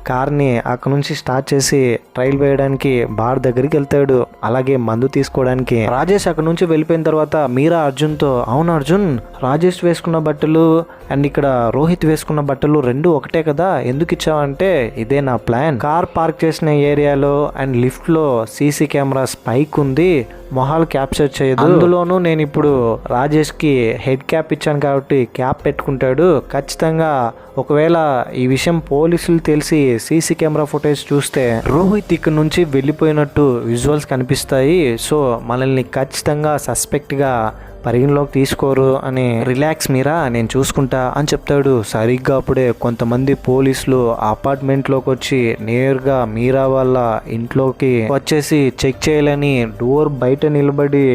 S1: కార్ని అక్కడ నుంచి స్టార్ట్ చేసి ట్రైల్ వేయడానికి బార్ దగ్గరికి వెళ్తాడు, అలాగే మందు తీసుకోవడానికి. రాజేష్ అక్కడ నుంచి వెళ్ళిపోయిన తర్వాత మీరా అర్జున్తో, అవును అర్జున్ రాజేష్ వేసుకున్న బట్టలు అండ్ ఇక్కడ రోహిత్ వేసుకున్న బట్టలు 2 ఒకటే కదా, ఎందుకు ఇచ్చావంటే ఇదే నా ప్లాన్, కార్ పార్క్ చేసిన ఏరియాలో అండ్ లిఫ్ట్ లో సీసీ కెమెరాస్ పైకి ఉంది, మొహాలు క్యాప్చర్ చేయదు, అందులోనూ నేను ఇప్పుడు రాజేష్ కి హెడ్ క్యాప్ ఇచ్చాను కాబట్టి క్యాప్ పెట్టుకుంటాడు, ఖచ్చితంగా ఒకవేళ ఈ విషయం పోలీసులు తెలిసి సీసీ కెమెరా ఫుటేజ్ చూస్తే రోహిత్ ఇక్కడ నుంచి వెళ్ళిపోయినట్టు విజువల్స్ కనిపిస్తాయి, సో మనల్ని ఖచ్చితంగా సస్పెక్ట్ గా పరిగణలోకి తీసుకోరు అని, రిలాక్స్ మీరా నేను చూసుకుంటా అని చెప్తాడు. సరిగ్గా అప్పుడే కొంతమంది పోలీసులు అపార్ట్మెంట్లోకి వచ్చి నేరుగా మీరా వాళ్ళ ఇంట్లోకి వచ్చేసి చెక్ చేయాలని డోర్ బయట నిలబడి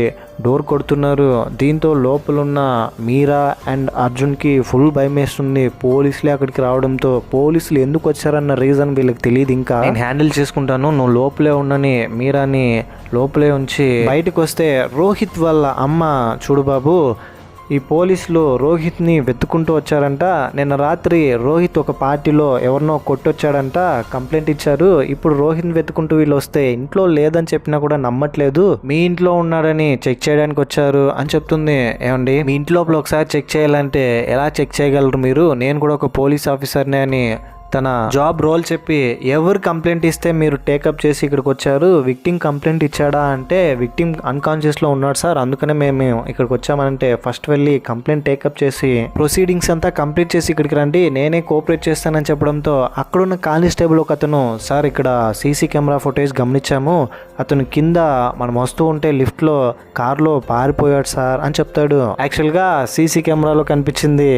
S1: డోర్ కొడుతున్నారు. దీంతో లోపలున్న మీరా అండ్ అర్జున్కి ఫుల్ భయం వేస్తుంది. పోలీసులే అక్కడికి రావడంతో పోలీసులు ఎందుకు వచ్చారన్న రీజన్ వీళ్ళకి తెలియదు. ఇంకా నేను హ్యాండిల్ చేసుకుంటాను, నువ్వు లోపలే ఉండని మీరాని లోపలే ఉంచి బయటకు వస్తే రోహిత్ వాళ్ళ అమ్మ, చూడు బాబు ఈ పోలీసులు రోహిత్ని వెతుక్కుంటూ వచ్చారంట. నిన్న రాత్రి రోహిత్ ఒక పార్టీలో ఎవరినో కొట్టొచ్చాడంట, కంప్లైంట్ ఇచ్చారు. ఇప్పుడు రోహిత్ని వెతుక్కుంటూ వీళ్ళు వస్తే ఇంట్లో లేదని చెప్పినా కూడా నమ్మట్లేదు, మీ ఇంట్లో ఉన్నాడని చెక్ చేయడానికి వచ్చారు అని చెప్తుంది. ఏమండి మీ ఇంటి లోపల ఒకసారి చెక్ చేయాలంటే ఎలా చెక్ చేయగలరు మీరు? నేను కూడా ఒక పోలీస్ ఆఫీసర్నే అని తన జాబ్ రోల్ చెప్పి, ఎవరు కంప్లైంట్ ఇస్తే మీరు టేకప్ చేసి ఇక్కడికి వచ్చారు? విక్టిమ్ కంప్లైంట్ ఇచ్చాడా అంటే విక్టిమ్ అన్కాన్షియస్లో ఉన్నాడు సార్, అందుకనే మేము ఇక్కడికి వచ్చామంటే ఫస్ట్ వెళ్ళి కంప్లైంట్ టేకప్ చేసి ప్రొసీడింగ్స్ అంతా కంప్లీట్ చేసి ఇక్కడికి రండి, నేనే కోఆపరేట్ చేస్తానని చెప్పడంతో అక్కడున్న కానిస్టేబుల్ ఒక అతను, సార్ ఇక్కడ సీసీ కెమెరా ఫుటేజ్ గమనించాము, అతను కింద మనం వస్తూ ఉంటే లిఫ్ట్లో కార్లో పారిపోయాడు సార్ అని చెప్తాడు. యాక్చువల్గా సీసీ కెమెరాలో కనిపించింది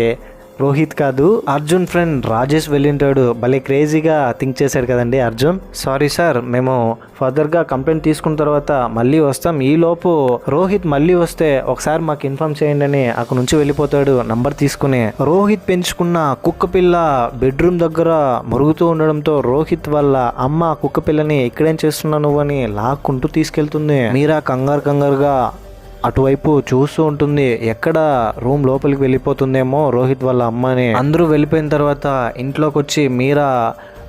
S1: రోహిత్ కాదు, అర్జున్ ఫ్రెండ్ రాజేష్ వెళ్ళింటాడు. భలే క్రేజీగా థింక్ చేశాడు కదండి అర్జున్. సారీ సార్, మేము ఫర్దర్గా కంప్లైంట్ తీసుకున్న తర్వాత మళ్ళీ వస్తాం, ఈలోపు రోహిత్ మళ్ళీ వస్తే ఒకసారి మాకు ఇన్ఫార్మ్ చేయండి అని అక్కడ నుంచి వెళ్ళిపోతాడు నంబర్ తీసుకుని. రోహిత్ పెంచుకున్న కుక్క పిల్ల బెడ్రూమ్ దగ్గర మరుగుతూ ఉండడంతో రోహిత్ వాళ్ళ అమ్మ కుక్క పిల్లని ఇక్కడేం చేస్తున్నావు నువ్వు అని లాక్కుంటూ తీసుకెళ్తుంది. మీరా కంగారుగా అటువైపు చూస్తూ ఉంటుంది, ఎక్కడ రూమ్ లోపలికి వెళ్ళిపోతుందేమో రోహిత్ వాళ్ళ అమ్మని. అందరూ వెళ్ళిపోయిన తర్వాత ఇంట్లోకి వచ్చి మీరా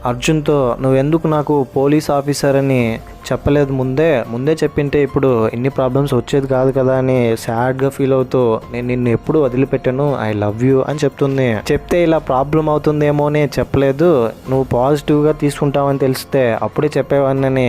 S1: అర్జున్తో, నువ్వెందుకు నాకు పోలీస్ ఆఫీసర్ అని చెప్పలేదు ముందే చెప్పింటే ఇప్పుడు ఇన్ని ప్రాబ్లమ్స్ వచ్చేది కాదు కదా అని సాడ్గా ఫీల్ అవుతూ, నేను నిన్ను ఎప్పుడు వదిలిపెట్టాను, ఐ లవ్ యూ అని చెప్తుంది. చెప్తే ఇలా ప్రాబ్లం అవుతుందేమోనే చెప్పలేదు, నువ్వు పాజిటివ్గా తీసుకుంటావని తెలిస్తే అప్పుడే చెప్పేవాడిని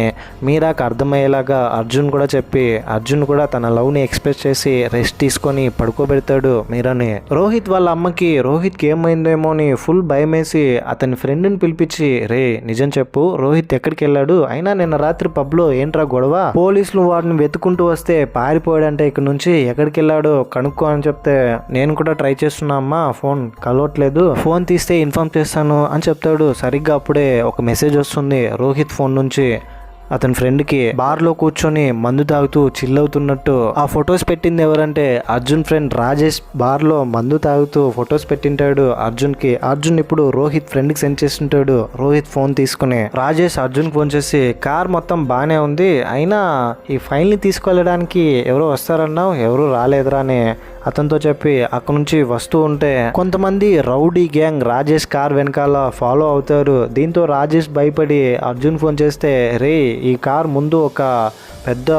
S1: మీరాకు అర్థమయ్యేలాగా అర్జున్ కూడా చెప్పి, అర్జున్ కూడా తన లవ్ని ఎక్స్ప్రెస్ చేసి రెస్ట్ తీసుకొని పడుకోబెడతాడు మీరాని. రోహిత్ వాళ్ళ అమ్మకి రోహిత్కి ఏమైందేమో అని ఫుల్ భయం వేసి అతని ఫ్రెండ్ని పిలిపించి, రే నిజం చెప్పు, రోహిత్ ఎక్కడికి వెళ్ళాడు? అయినా నిన్న రాత్రి పబ్లో ఏంట్రా గొడవ? పోలీసులు వాడిని వెతుకుంటూ వస్తే పారిపోయాడంటే ఇక్కడ నుంచి, ఎక్కడికి వెళ్ళాడో కనుక్కో అని చెప్తే, నేను కూడా ట్రై చేస్తున్నా అమ్మా, ఫోన్ కలవట్లేదు, ఫోన్ తీస్తే ఇన్ఫార్మ్ చేస్తాను అని చెప్తాడు. సరిగ్గా అప్పుడే ఒక మెసేజ్ వస్తుంది రోహిత్ ఫోన్ నుంచి అతని ఫ్రెండ్కి. బార్లో కూర్చొని మందు తాగుతూ చిల్ అవుతున్నట్టు ఆ ఫొటోస్ పెట్టింది ఎవరంటే అర్జున్ ఫ్రెండ్ రాజేష్. బార్లో మందు తాగుతూ ఫొటోస్ పెట్టింటాడు అర్జున్కి. అర్జున్ ఇప్పుడు రోహిత్ ఫ్రెండ్కి సెండ్ చేస్తుంటాడు. రోహిత్ ఫోన్ తీసుకుని రాజేష్ అర్జున్కి ఫోన్ చేసి, కార్ మొత్తం బాగానే ఉంది, అయినా ఈ ఫైల్ని తీసుకెళ్ళడానికి ఎవరో వస్తారన్నావు, ఎవరు రాలేదురా అని అతనితో చెప్పి అక్కడ నుంచి వస్తూ ఉంటే కొంతమంది రౌడీ గ్యాంగ్ రాజేష్ కార్ వెనకాల ఫాలో అవుతారు. దీంతో రాజేష్ భయపడి అర్జున్ ఫోన్ చేస్తే, రే ఈ కార్ ముందు ఒక పెద్ద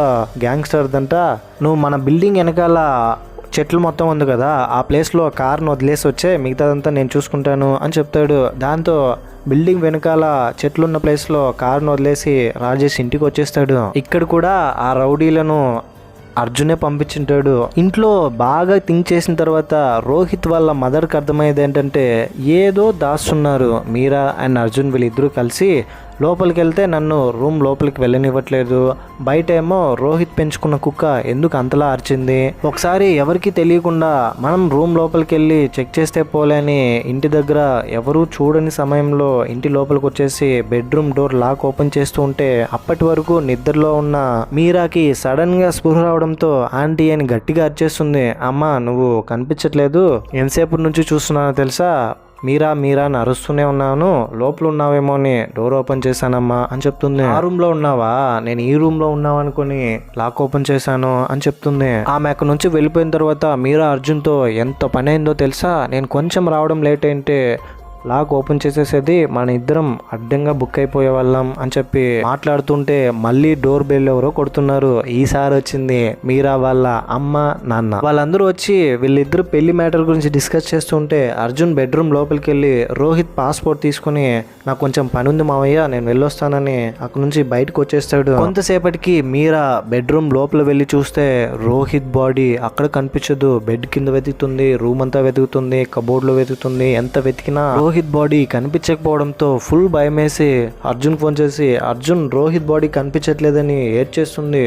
S1: గ్యాంగ్స్టర్దంట, నువ్వు మన బిల్డింగ్ వెనకాల చెట్లు మొత్తం ఉంది కదా ఆ ప్లేస్లో కార్ను వదిలేసి వచ్చే, మిగతాదంతా నేను చూసుకుంటాను అని చెప్తాడు. దాంతో బిల్డింగ్ వెనకాల చెట్లున్న ప్లేస్లో కార్ను వదిలేసి రాజేష్ ఇంటికి వచ్చేస్తాడు. ఇక్కడ కూడా ఆ రౌడీలను అర్జునే పంపించుంటాడు. ఇంట్లో బాగా థింక్ చేసిన తర్వాత రోహిత్ వాళ్ళ మదర్కి అర్థమయ్యేది ఏంటంటే ఏదో దాస్తున్నారు. మీరా అండ్ అర్జున్ వీళ్ళిద్దరూ కలిసి లోపలికి వెళ్తే నన్ను రూమ్ లోపలికి వెళ్ళనివ్వట్లేదు, బయట ఏమో రోహిత్ పెంచుకున్న కుక్క ఎందుకు అంతలా అరిచింది, ఒకసారి ఎవరికి తెలియకుండా మనం రూమ్ లోపలికి వెళ్ళి చెక్ చేస్తే పోలేని ఇంటి దగ్గర ఎవరూ చూడని సమయంలో ఇంటి లోపలికి వచ్చేసి బెడ్రూమ్ డోర్ లాక్ ఓపెన్ చేస్తూ ఉంటే అప్పటి వరకు నిద్రలో ఉన్న మీరాకి సడన్ గా స్పృహ రావడంతో ఆంటీ అని గట్టిగా అరిచేస్తుంది. అమ్మ నువ్వు కనిపించట్లేదు, ఎంతసేపటి నుంచి చూస్తున్నానో తెలుసా, మీరా అని అరుస్తూనే ఉన్నాను, లోపల ఉన్నావేమో అని డోర్ ఓపెన్ చేశానమ్మా అని చెప్తుంది. ఆ రూమ్ లో ఉన్నావా, నేను ఈ రూమ్ లో ఉన్నావు అనుకుని లాక్ ఓపెన్ చేశాను అని చెప్తుంది. ఆమె అక్కడ నుంచి వెళ్ళిపోయిన తర్వాత మీరా అర్జున్తో ఎంత పని అయిందో తెలుసా, నేను కొంచెం రావడం లేట్ అయితే లాక్ ఓపెన్ చేసేసేది, మన ఇద్దరం అడ్డంగా బుక్ అయిపోయే వాళ్ళం అని చెప్పి మాట్లాడుతుంటే మళ్ళీ డోర్ బెల్ ఎవరో కొడుతున్నారు. ఈసారి వచ్చింది మీరా వాళ్ళ అమ్మ నాన్న. వాళ్ళందరూ వచ్చి వీళ్ళిద్దరు పెళ్లి మ్యాటర్ గురించి డిస్కస్ చేస్తుంటే అర్జున్ బెడ్రూమ్ లోపలికి వెళ్ళి రోహిత్ పాస్పోర్ట్ తీసుకుని, నాకు కొంచెం పని ఉంది మావయ్య నేను వెళ్ళొస్తానని అక్కడ నుంచి బయటకు వచ్చేస్తాడు. కొంతసేపటికి మీరా బెడ్రూమ్ లోపల వెళ్ళి చూస్తే రోహిత్ బాడీ అక్కడ కనిపించదు. బెడ్ కింద వెతుకుతుంది, రూమ్ అంతా వెతుకుతుంది, కబోర్డ్ లో వెతుకుతుంది, ఎంత వెతికినా రోహిత్ బాడీ కనిపించకపోవడంతో ఫుల్ భయమేసి అర్జున్ ఫోన్ చేసి అర్జున్ రోహిత్ బాడీ కనిపించట్లేదని ఏడ్చేస్తుంది.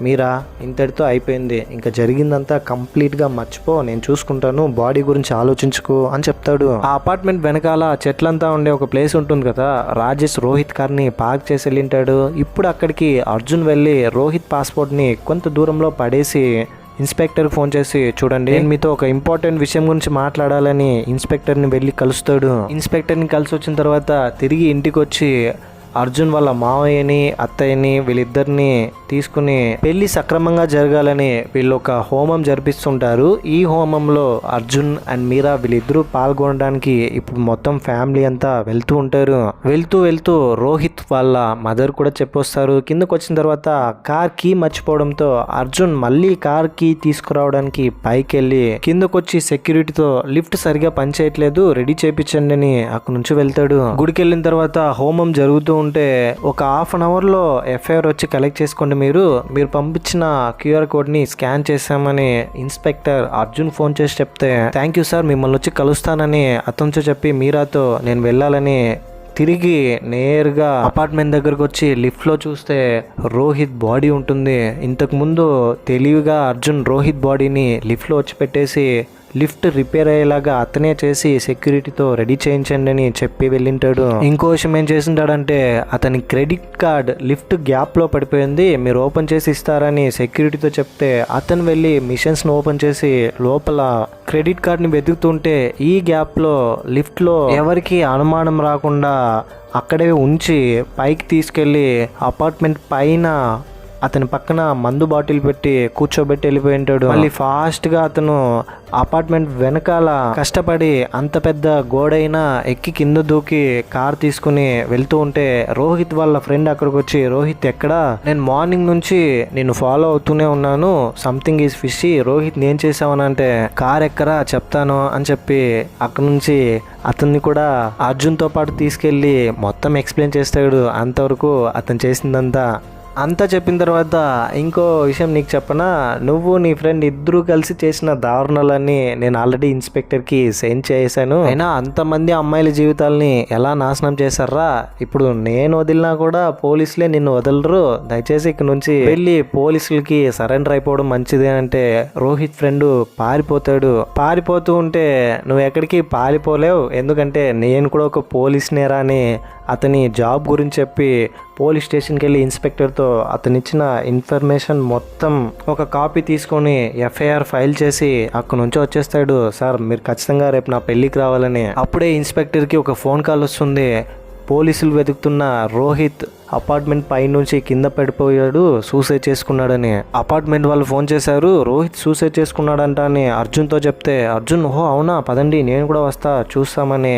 S1: మీరా ఇంతటితో అయిపోయింది, ఇంకా జరిగిందంతా కంప్లీట్గా మర్చిపో, నేను చూసుకుంటాను, బాడీ గురించి ఆలోచించుకో అని చెప్తాడు. ఆ అపార్ట్మెంట్ వెనకాల చెట్లంతా ఉండే ఒక ప్లేస్ ఉంటుంది కదా, రాజేష్ రోహిత్ కార్ని పార్క్ చేసి వెళ్ళింటాడు. ఇప్పుడు అక్కడికి అర్జున్ వెళ్ళి రోహిత్ పాస్పోర్ట్ని కొంత దూరంలో పడేసి ఇన్స్పెక్టర్ ఫోన్ చేసి చూడండి, నేను మీతో ఒక ఇంపార్టెంట్ విషయం గురించి మాట్లాడాలని ఇన్స్పెక్టర్ని వెళ్ళి కలుస్తాడు. ఇన్స్పెక్టర్ని కలిసి వచ్చిన తర్వాత తిరిగి ఇంటికి వచ్చి అర్జున్ వాళ్ళ మావయ్యని అత్తయ్యని వీళ్ళిద్దరిని తీసుకుని పెళ్లి సక్రమంగా జరగాలని వీళ్ళు ఒక హోమం జరిపిస్తుంటారు. ఈ హోమంలో అర్జున్ అండ్ మీరా వీళ్ళిద్దరూ పాల్గొనడానికి ఇప్పుడు మొత్తం ఫ్యామిలీ అంతా వెళ్తూ ఉంటారు. వెళ్తూ రోహిత్ వాళ్ళ మదర్ కూడా చెప్పొస్తారు. కిందకు వచ్చిన తర్వాత కార్ కీ మర్చిపోవడంతో అర్జున్ మళ్ళీ కార్ కీ తీసుకురావడానికి పైకి వెళ్ళి కిందకు వచ్చి సెక్యూరిటీతో లిఫ్ట్ సరిగా పనిచేయట్లేదు, రెడీ చేయించండి అని అక్కడి నుంచి వెళ్తాడు. గుడికి వెళ్ళిన తర్వాత హోమం జరుగుతూ ఉంటే ఒక హాఫ్ అన్ అవర్లో ఎఫ్ఐఆర్ వచ్చి కలెక్ట్ చేసుకోండి, మీరు పంపించిన క్యూఆర్ కోడ్ని స్కాన్ చేశామని ఇన్స్పెక్టర్ అర్జున్ ఫోన్ చేసి చెప్తే థ్యాంక్ యూ సార్, మిమ్మల్ని వచ్చి కలుస్తానని అతనితో చెప్పి మీరాతో నేను వెళ్ళాలని తిరిగి నేరుగా అపార్ట్మెంట్ దగ్గరకు వచ్చి లిఫ్ట్లో చూస్తే రోహిత్ బాడీ ఉంటుంది. ఇంతకుముందు తెలివిగా అర్జున్ రోహిత్ బాడీని లిఫ్ట్లో వచ్చి పెట్టేసి లిఫ్ట్ రిపేర్ అయ్యేలాగా అతనే చేసి సెక్యూరిటీతో రెడీ చేయించండి అని చెప్పి వెళ్ళింటాడు. ఇంకో విషయం ఏం చేసింటాడంటే అతని క్రెడిట్ కార్డ్ లిఫ్ట్ గ్యాప్లో పడిపోయింది, మీరు ఓపెన్ చేసి ఇస్తారని సెక్యూరిటీతో చెప్తే అతను వెళ్ళి మిషన్స్ని ఓపెన్ చేసి లోపల క్రెడిట్ కార్డ్ని వెతుకుతుంటే ఈ గ్యాప్లో లిఫ్ట్లో ఎవరికి అనుమానం రాకుండా అక్కడే ఉంచి పైకి తీసుకెళ్ళి అపార్ట్మెంట్ పైన అతని పక్కన మందు బాటిల్ పెట్టి కూర్చోబెట్టి వెళ్ళిపోయి ఉంటాడు. మళ్ళీ ఫాస్ట్గా అతను అపార్ట్మెంట్ వెనకాల కష్టపడి అంత పెద్ద గోడైనా ఎక్కి కింద దూకి కార్ తీసుకుని వెళ్తూ ఉంటే రోహిత్ వాళ్ళ ఫ్రెండ్ అక్కడికి వచ్చి రోహిత్ ఎక్కడా, నేను మార్నింగ్ నుంచి నేను ఫాలో అవుతూనే ఉన్నాను, సంథింగ్ ఈజ్ ఫిషీ, రోహిత్ నేను చేసామనంటే కార్ ఎక్కరా చెప్తాను అని చెప్పి అక్కడ నుంచి అతన్ని కూడా అర్జున్తో పాటు తీసుకెళ్ళి మొత్తం ఎక్స్ప్లెయిన్ చేస్తాడు. అంతవరకు అతను చేసిందంతా అంతా చెప్పిన తర్వాత ఇంకో విషయం నీకు చెప్పనా, నువ్వు నీ ఫ్రెండ్ ఇద్దరు కలిసి చేసిన దారుణాలన్నీ నేను ఆల్రెడీ ఇన్స్పెక్టర్కి సెండ్ చేశాను. అయినా అంతమంది అమ్మాయిల జీవితాలని ఎలా నాశనం చేశారా, ఇప్పుడు నేను వదిలినా కూడా పోలీసులే నిన్ను వదలరు, దయచేసి ఇక్కడ నుంచి వెళ్ళి పోలీసులకి సరెండర్ అయిపోవడం మంచిది అంటే రోహిత్ ఫ్రెండ్ పారిపోతూ ఉంటే నువ్వు ఎక్కడికి పారిపోలేవు, ఎందుకంటే నేను కూడా ఒక పోలీస్ నేరా అని అతని జాబ్ గురించి చెప్పి పోలీస్ స్టేషన్కి వెళ్ళి ఇన్స్పెక్టర్తో అతను ఇచ్చిన ఇన్ఫర్మేషన్ మొత్తం ఒక కాపీ తీసుకొని ఎఫ్ఐఆర్ ఫైల్ చేసి అక్కడి నుంచి వచ్చేస్తాడు. సార్ మీరు ఖచ్చితంగా రేపు నా పెళ్ళికి రావాలని. అప్పుడే ఇన్స్పెక్టర్కి ఒక ఫోన్ కాల్ వస్తుంది, పోలీసులు వెతుకుతున్న రోహిత్ అపార్ట్మెంట్ పై నుంచి కింద పడిపోయాడు, సూసైడ్ చేసుకున్నాడని. అపార్ట్మెంట్ వాళ్ళు ఫోన్ చేశారు, రోహిత్ సూసైడ్ చేసుకున్నాడంట అని అర్జున్తో చెప్తే అర్జున్ ఓహో అవునా పదండి నేను కూడా వస్తా చూస్తామని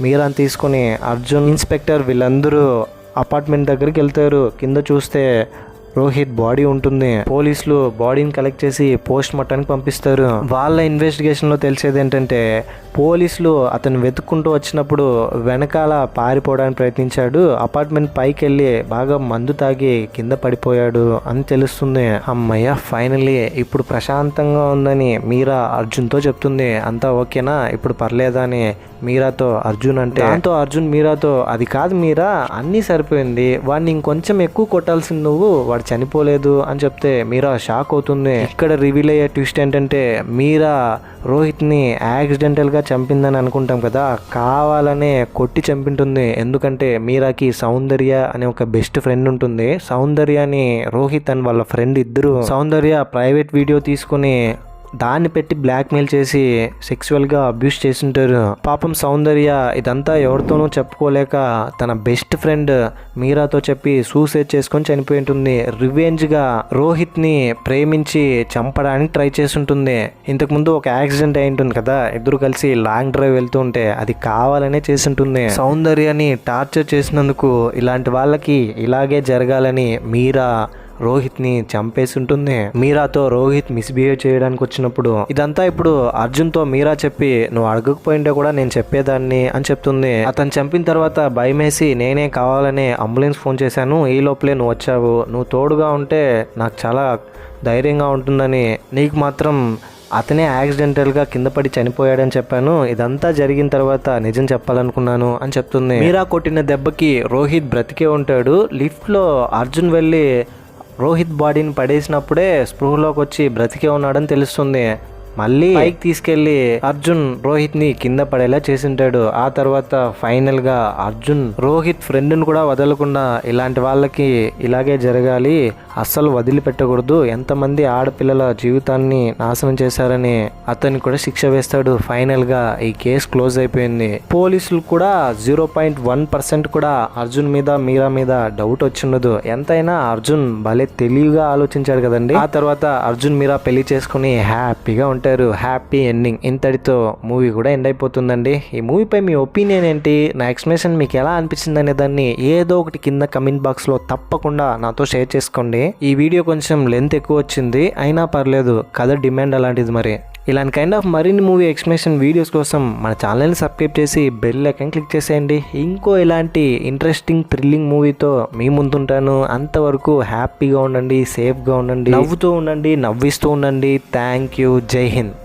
S1: మీరాని తీసుకుని అర్జున్ ఇన్స్పెక్టర్ వీళ్ళందరూ అపార్ట్మెంట్ దగ్గరికి వెళ్తారు. కింద చూస్తే రోహిత్ బాడీ ఉంటుంది. పోలీసులు బాడీని కలెక్ట్ చేసి పోస్ట్ మార్టంకి పంపిస్తారు. వాళ్ళ ఇన్వెస్టిగేషన్లో తెలిసేది ఏంటంటే పోలీసులు అతను వెతుక్కుంటూ వచ్చినప్పుడు వెనకాల పారిపోవడానికి ప్రయత్నించాడు, అపార్ట్మెంట్ పైకి వెళ్ళి బాగా మందు తాగి కింద పడిపోయాడు అని తెలుస్తుంది. అమ్మయ్య ఫైనల్లీ ఇప్పుడు ప్రశాంతంగా ఉందని మీరా అర్జున్తో చెప్తుంది. అంతా ఓకేనా ఇప్పుడు పర్లేదా అని మీరాతో అర్జున్ అంటే, దాంతో అర్జున్ మీరాతో అది కాదు మీరా అన్నీ సరిపోయింది, వాడిని ఇంకొంచెం ఎక్కువ కొట్టాల్సింది నువ్వు, వాడు చనిపోలేదు అని చెప్తే మీరా షాక్ అవుతుంది. ఇక్కడ రివీల్ అయ్యే ట్విస్ట్ ఏంటంటే మీరా రోహిత్ని యాక్సిడెంటల్గా చంపిందని అనుకుంటాం కదా, కావాలనే కొట్టి చంపింటుంది. ఎందుకంటే మీరాకి సౌందర్య అనే ఒక బెస్ట్ ఫ్రెండ్ ఉంటుంది. సౌందర్యని రోహిత్ అని వాళ్ళ ఫ్రెండ్ ఇద్దరు సౌందర్య ప్రైవేట్ వీడియో తీసుకుని దాన్ని పెట్టి బ్లాక్మెయిల్ చేసి సెక్సువల్గా అబ్యూస్ చేస్తుంటారు. పాపం సౌందర్య ఇదంతా ఎవరితోనూ చెప్పుకోలేక తన బెస్ట్ ఫ్రెండ్ మీరాతో చెప్పి సూసైడ్ చేసుకొని చనిపోయి ఉంటుంది. రివెంజ్గా రోహిత్ని ప్రేమించి చంపడానికి ట్రై చేస్తుంటుంది. ఇంతకుముందు ఒక యాక్సిడెంట్ అయి ఉంటుంది కదా, ఇద్దరు కలిసి లాంగ్ డ్రైవ్ వెళ్తూ ఉంటే అది కావాలనే చేస్తుంటుంది. సౌందర్యని టార్చర్ చేసినందుకు ఇలాంటి వాళ్ళకి ఇలాగే జరగాలని మీరా రోహిత్ని చంపేసి ఉంటుంది. మీరాతో రోహిత్ మిస్బిహేవ్ చేయడానికి వచ్చినప్పుడు ఇదంతా ఇప్పుడు అర్జున్తో మీరా చెప్పి నువ్వు అడగకపోయింటే కూడా నేను చెప్పేదాన్ని అని చెప్తుంది. అతను చంపిన తర్వాత భయమేసి నేనే కావాలనే అంబులెన్స్ ఫోన్ చేశాను, ఈ లోపలే నువ్వు వచ్చావు, నువ్వు తోడుగా ఉంటే నాకు చాలా ధైర్యంగా ఉంటుందని, నీకు మాత్రం అతనే యాక్సిడెంటల్గా కింద పడి చనిపోయాడని చెప్పాను. ఇదంతా జరిగిన తర్వాత నిజం చెప్పాలనుకున్నాను అని చెప్తుంది. మీరా కొట్టిన దెబ్బకి రోహిత్ బ్రతికే ఉంటాడు. లిఫ్ట్లో అర్జున్ వెళ్ళి రోహిత్ బాడీని పడేసినప్పుడే స్పృహలోకి వచ్చి బ్రతికే ఉన్నాడని తెలుస్తుంది. మళ్ళీ పైకి తీసుకెళ్లి అర్జున్ రోహిత్ ని కింద పడేలా చేసింటాడు. ఆ తర్వాత ఫైనల్ గా అర్జున్ రోహిత్ ఫ్రెండ్ ని కూడా వదలకుండా ఇలాంటి వాళ్ళకి ఇలాగే జరగాలి, అస్సలు వదిలిపెట్టకూడదు, ఎంతమంది ఆడపిల్లల జీవితాన్ని నాశనం చేశారని అతన్ని కూడా శిక్ష వేస్తాడు. ఫైనల్ గా ఈ కేసు క్లోజ్ అయిపోయింది. పోలీసులు కూడా 0.1% కూడా అర్జున్ మీద మీరా మీద డౌట్ వచ్చిండదు. ఎంతైనా అర్జున్ భలే తెలివిగా ఆలోచించాడు కదండి. ఆ తర్వాత అర్జున్ మీరా పెళ్లి చేసుకుని హ్యాపీగా ఉంటారు. Happy ending. ఇంతటితో మూవీ కూడా ఎండ్ అయిపోతుందండి. ఈ మూవీపై మీ ఒపీనియన్ ఏంటి, నా ఎక్స్ప్లెనేషన్ మీకు ఎలా అనిపించింది అనే దాన్ని ఏదో ఒకటి కింద కమెంట్ బాక్స్ లో తప్పకుండా నాతో షేర్ చేసుకోండి. ఈ వీడియో కొంచెం లెంత్ ఎక్కువ వచ్చింది, అయినా పర్లేదు, కథ డిమాండ్ అలాంటిది. మరి ఇలాంటి కైండ్ ఆఫ్ మరిన్ని మూవీ ఎక్స్ప్లెనేషన్ వీడియోస్ కోసం మన ఛానల్ని సబ్స్క్రైబ్ చేసి బెల్ ఐకాన్ క్లిక్ చేసేయండి. ఇంకో ఇలాంటి ఇంట్రెస్టింగ్ థ్రిల్లింగ్ మూవీతో మీ ముందుంటాను. అంతవరకు హ్యాపీగా ఉండండి, సేఫ్గా ఉండండి, నవ్వుతూ ఉండండి, నవ్విస్తూ ఉండండి. Thank you. జై హింద్.